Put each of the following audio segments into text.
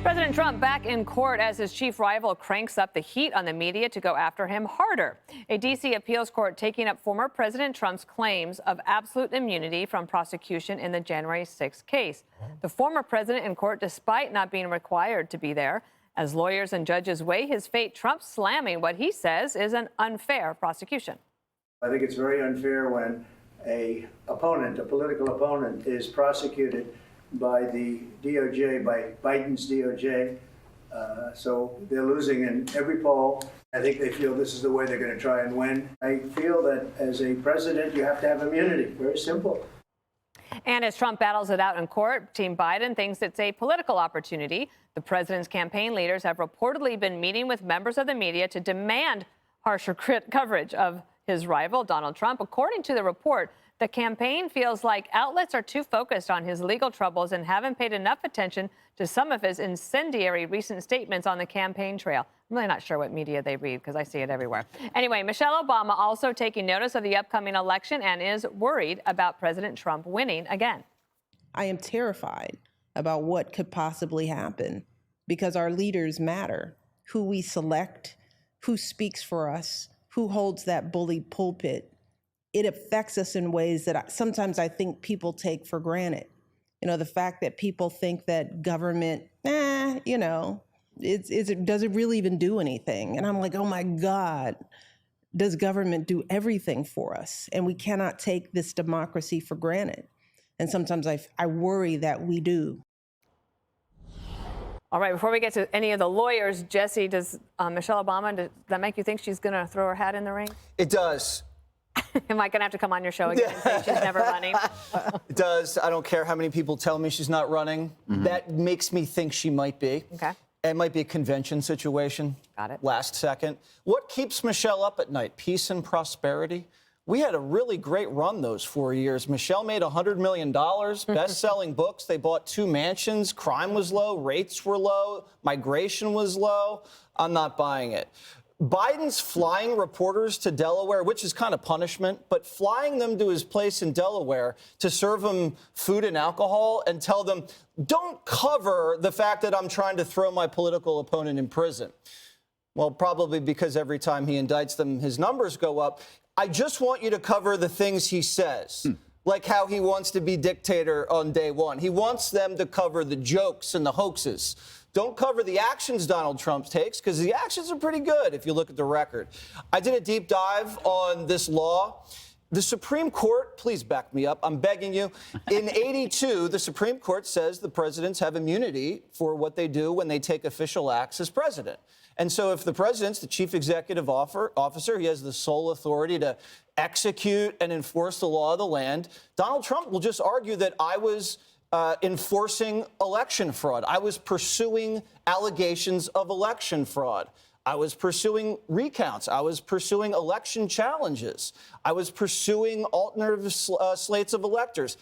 President Trump back in court as his chief rival cranks up the heat on the media to go after him harder. A D.C. appeals court taking up former President Trump's claims of absolute immunity from prosecution in the January 6th case. The former president in court, despite not being required to be there. As lawyers and judges weigh his fate, Trump slamming what he says is an unfair prosecution. I think it's very unfair when a political opponent, is prosecuted by the DOJ, by Biden's DOJ. So they're losing in every poll. I think they feel this is the way they're going to try and win. I feel that as a president, you have to have immunity. Very simple. And as Trump battles it out in court, Team Biden thinks it's a political opportunity. The president's campaign leaders have reportedly been meeting with members of the media to demand harsher coverage of his rival, Donald Trump. According to the report, the campaign feels like outlets are too focused on his legal troubles and haven't paid enough attention to some of his incendiary recent statements on the campaign trail. I'm really not sure what media they read because I see it everywhere. Anyway, Michelle Obama also taking notice of the upcoming election and is worried about President Trump winning again. I am terrified about what could possibly happen because our leaders matter. Who we select, who speaks for us, who holds that bully pulpit. It affects us in ways that sometimes I think people take for granted. You know, the fact that people think that government, does it really even do anything? And I'm like, oh my God, does government do everything for us? And we cannot take this democracy for granted. And sometimes I worry that we do. All right, before we get to any of the lawyers, Jesse, does Michelle Obama, does that make you think she's going to throw her hat in the ring? It does. Am I going to have to come on your show again and say she's never running? It does. I don't care how many people tell me she's not running. Mm-hmm. That makes me think she might be. Okay. It might be a convention situation. Got it. Last second. What keeps Michelle up at night? Peace and prosperity? We had a really great run those 4 years. Michelle made $100 million, best-selling books. They bought 2 mansions. Crime was low. Rates were low. Migration was low. I'm not buying it. Biden's flying reporters to Delaware, which is kind of punishment, but flying them to his place in Delaware to serve them food and alcohol and tell them, don't cover the fact that I'm trying to throw my political opponent in prison. Well, probably because every time he indicts them, his numbers go up. I just want you to cover the things he says, like how he wants to be dictator on day one. He wants them to cover the jokes and the hoaxes. Don't cover the actions Donald Trump takes, because the actions are pretty good if you look at the record. I did a deep dive on this law. The Supreme Court, please back me up, I'm begging you. In '82, the Supreme Court says the presidents have immunity for what they do when they take official acts as president. And so if the president's the chief executive officer, he has the sole authority to execute and enforce the law of the land. Donald Trump will just argue that I was enforcing election fraud. I was pursuing allegations of election fraud. I was pursuing recounts. I was pursuing election challenges. I was pursuing alternative slates of electors.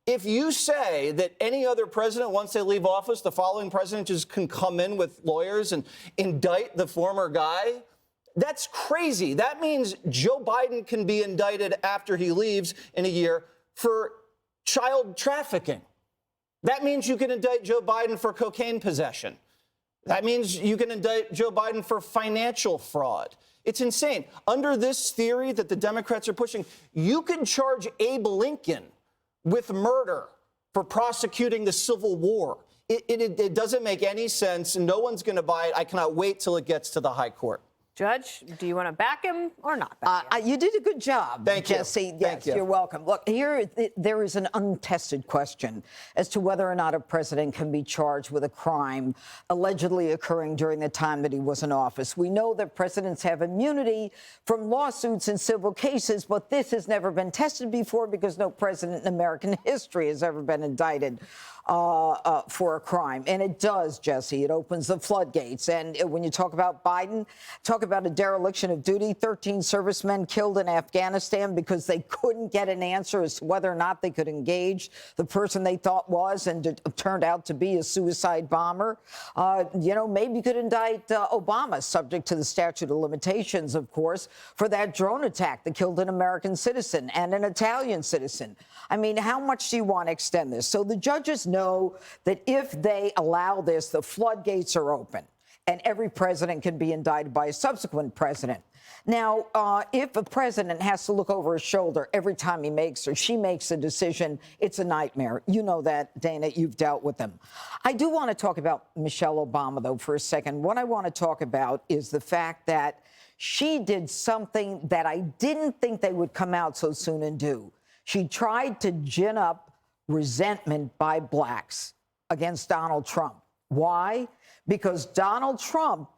If you say that any other president, once they leave office, the following president just can come in with lawyers and indict the former guy, that's crazy. That means Joe Biden can be indicted after he leaves in a year for child trafficking. That means you can indict Joe Biden for cocaine possession. That means you can indict Joe Biden for financial fraud. It's insane. Under this theory that the Democrats are pushing, you can charge Abe Lincoln with murder for prosecuting the Civil War. It doesn't make any sense, and no one's going to buy it. I cannot wait till it gets to the high court. Judge, do you want to back him or not back him? You did a good job, Thank you. Jesse. Yes, Thank you. You're welcome. Look, there is an untested question as to whether or not a president can be charged with a crime allegedly occurring during the time that he was in office. We know that presidents have immunity from lawsuits in civil cases, but this has never been tested before because no president in American history has ever been indicted for a crime. And it does, Jesse. It opens the floodgates. And when you talk about Biden, talk about a dereliction of duty. 13 servicemen killed in Afghanistan because they couldn't get an answer as to whether or not they could engage the person they thought was and it turned out to be a suicide bomber. Maybe you could indict Obama, subject to the statute of limitations, of course, for that drone attack that killed an American citizen and an Italian citizen. I mean, how much do you want to extend this? So the judges know that if they allow this, the floodgates are open and every president can be indicted by a subsequent president. Now, if a president has to look over his shoulder every time he makes or she makes a decision, it's a nightmare. You know that, Dana. You've dealt with them. I do want to talk about Michelle Obama, though, for a second. What I want to talk about is the fact that she did something that I didn't think they would come out so soon and do. She tried to gin up resentment by blacks against Donald Trump. Why? Because Donald Trump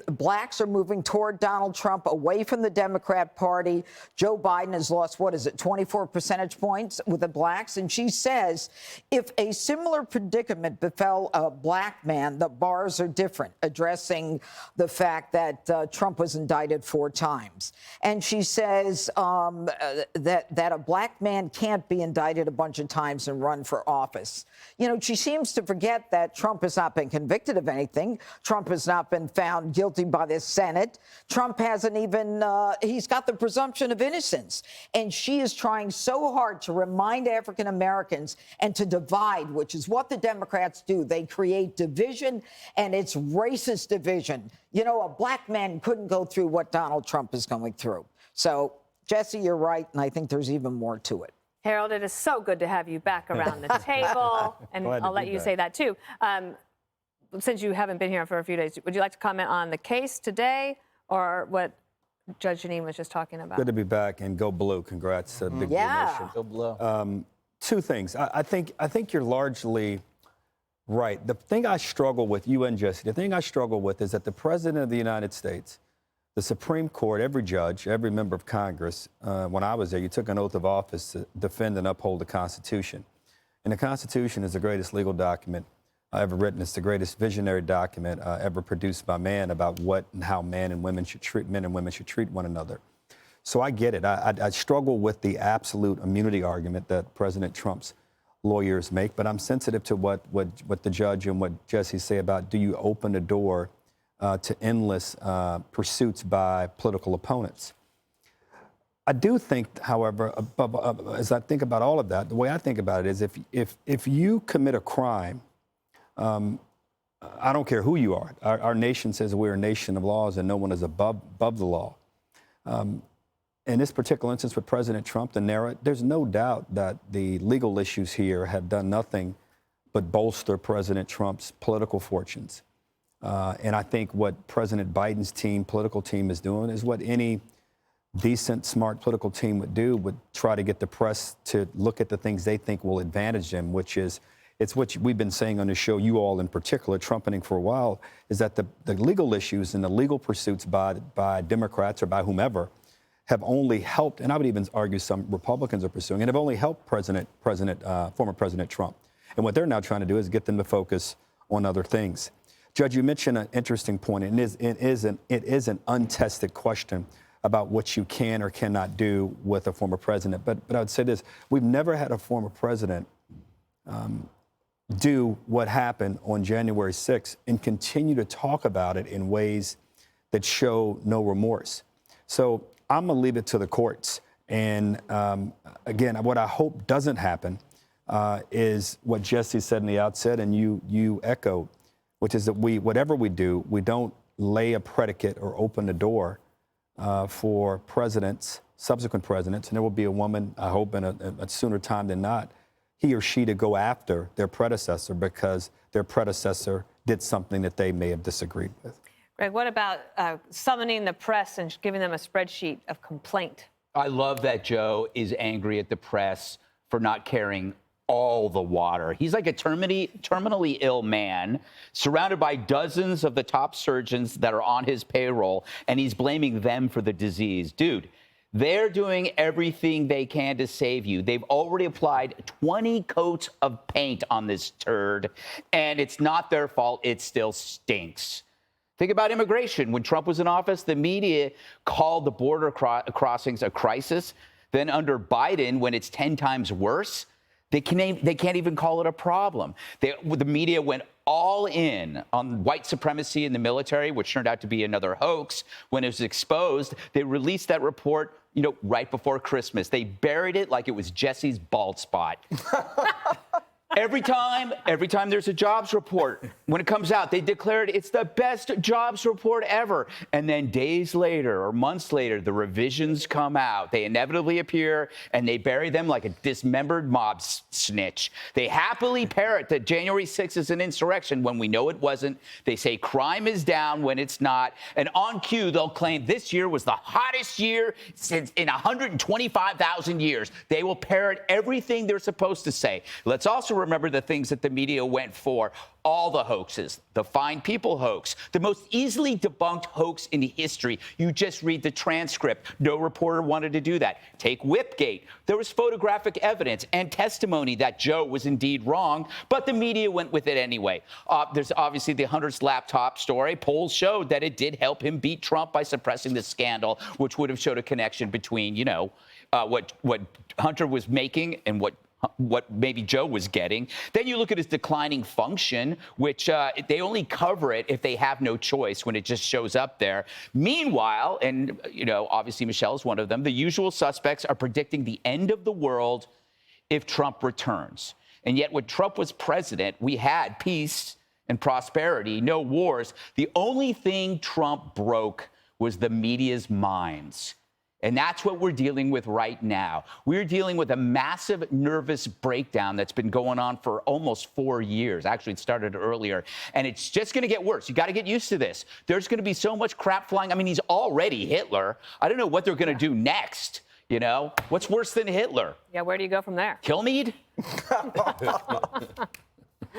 blacks are moving toward Donald Trump, away from the Democrat Party. Joe Biden has lost, 24 percentage points with the blacks. And she says, if a similar predicament befell a black man, the bars are different, addressing the fact that Trump was indicted 4 times. And she says that a black man can't be indicted a bunch of times and run for office. You know, she seems to forget that Trump has not been convicted of anything. Trump has not been found guilty by the Senate. Trump hasn't even, he's got the presumption of innocence. And she is trying so hard to remind African Americans and to divide, which is what the Democrats do. They create division, and it's racist division. You know, a black man couldn't go through what Donald Trump is going through. So, Jesse, you're right, and I think there's even more to it. Harold, it is so good to have you back around the table, and I'll let you say that too. Since you haven't been here for a few days, would you like to comment on the case today or what Judge Janine was just talking about? Good to be back, and go blue. Congrats, Big Blue Nation. Go blue. 2 things. I think you're largely right. The thing I struggle with, you and Jesse, the thing I struggle with is that the President of the United States, the Supreme Court, every judge, every member of Congress, when I was there, you took an oath of office to defend and uphold the Constitution. And the Constitution is the greatest legal document ever written. It's the greatest visionary document ever produced by man about what and how men and women should treat one another. So I get it. I struggle with the absolute immunity argument that President Trump's lawyers make, but I'm sensitive to what the judge and what Jesse say about, do you open the door to endless pursuits by political opponents? I do think, however, as I think about all of that, the way I think about it is if you commit a crime, I don't care who you are. Our nation says we're a nation of laws and no one is above the law. In this particular instance with President Trump, there's no doubt that the legal issues here have done nothing but bolster President Trump's political fortunes. And I think what President Biden's political team is doing is what any decent, smart political team would do, would try to get the press to look at the things they think will advantage them, which is, it's what we've been saying on the show, you all in particular, trumpeting for a while, is that the legal issues and the legal pursuits by Democrats or by whomever have only helped, and I would even argue some Republicans are pursuing, and have only helped former President Trump. And what they're now trying to do is get them to focus on other things. Judge, you mentioned an interesting point, and it is an untested question about what you can or cannot do with a former president. But I would say this, we've never had a former president do what happened on January 6th and continue to talk about it in ways that show no remorse. So I'm going to leave it to the courts. And again, what I hope doesn't happen is what Jesse said in the outset, and you echoed, which is that whatever we do, we don't lay a predicate or open the door for presidents, subsequent presidents, and there will be a woman, I hope, in a sooner time than not, he or she to go after their predecessor because their predecessor did something that they may have disagreed with. Greg, what about summoning the press and giving them a spreadsheet of complaint? I love that Joe is angry at the press for not carrying all the water. He's like a terminally ill man surrounded by dozens of the top surgeons that are on his payroll, and he's blaming them for the disease. Dude, they're doing everything they can to save you. They've already applied 20 coats of paint on this turd, and it's not their fault. It still stinks. Think about immigration. When Trump was in office, the media called the border crossings a crisis. Then under Biden, when it's 10 times worse, they can't even call it a problem. The media went all in on white supremacy in the military, which turned out to be another hoax. When it was exposed, they released that report, right before Christmas. They buried it like it was Jesse's bald spot. Every time there's a jobs report, when it comes out, they declared it's the best jobs report ever. And then days later or months later, the revisions come out. They inevitably appear, and they bury them like a dismembered mob snitch. They happily parrot that January 6th is an insurrection when we know it wasn't. They say crime is down when it's not. And on cue, they'll claim this year was the hottest year since in 125,000 years. They will parrot everything they're supposed to say. Let's also remember the things that the media went for. All the hoaxes, the Fine People hoax, the most easily debunked hoax in history. You just read the transcript. No reporter wanted to do that. Take Whipgate. There was photographic evidence and testimony that Joe was indeed wrong, but the media went with it anyway. There's obviously the Hunter's laptop story. Polls showed that it did help him beat Trump by suppressing the scandal, which would have showed a connection between, what Hunter was making and what maybe Joe was getting. Then you look at his declining function, which they only cover it if they have no choice when it just shows up there. Meanwhile, and obviously Michelle is one of them, the usual suspects are predicting the end of the world if Trump returns. And yet when Trump was president, we had peace and prosperity, no wars. The only thing Trump broke was the media's minds. And that's what we're dealing with right now. We're dealing with a massive nervous breakdown that's been going on for almost 4 years. Actually, it started earlier. And it's just going to get worse. You got to get used to this. There's going to be so much crap flying. I mean, he's already Hitler. I don't know what they're going to do next. What's worse than Hitler? Yeah, where do you go from there? Kilmeade?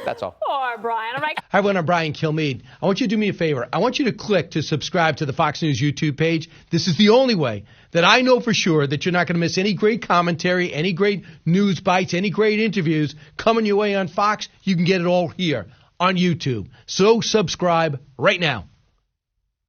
That's all. Or Brian. All right. Hi, everyone. I'm Brian Kilmeade. I want you to do me a favor. I want you to click to subscribe to the Fox News YouTube page. This is the only way that I know for sure that you're not going to miss any great commentary, any great news bites, any great interviews coming your way on Fox. You can get it all here on YouTube. So subscribe right now.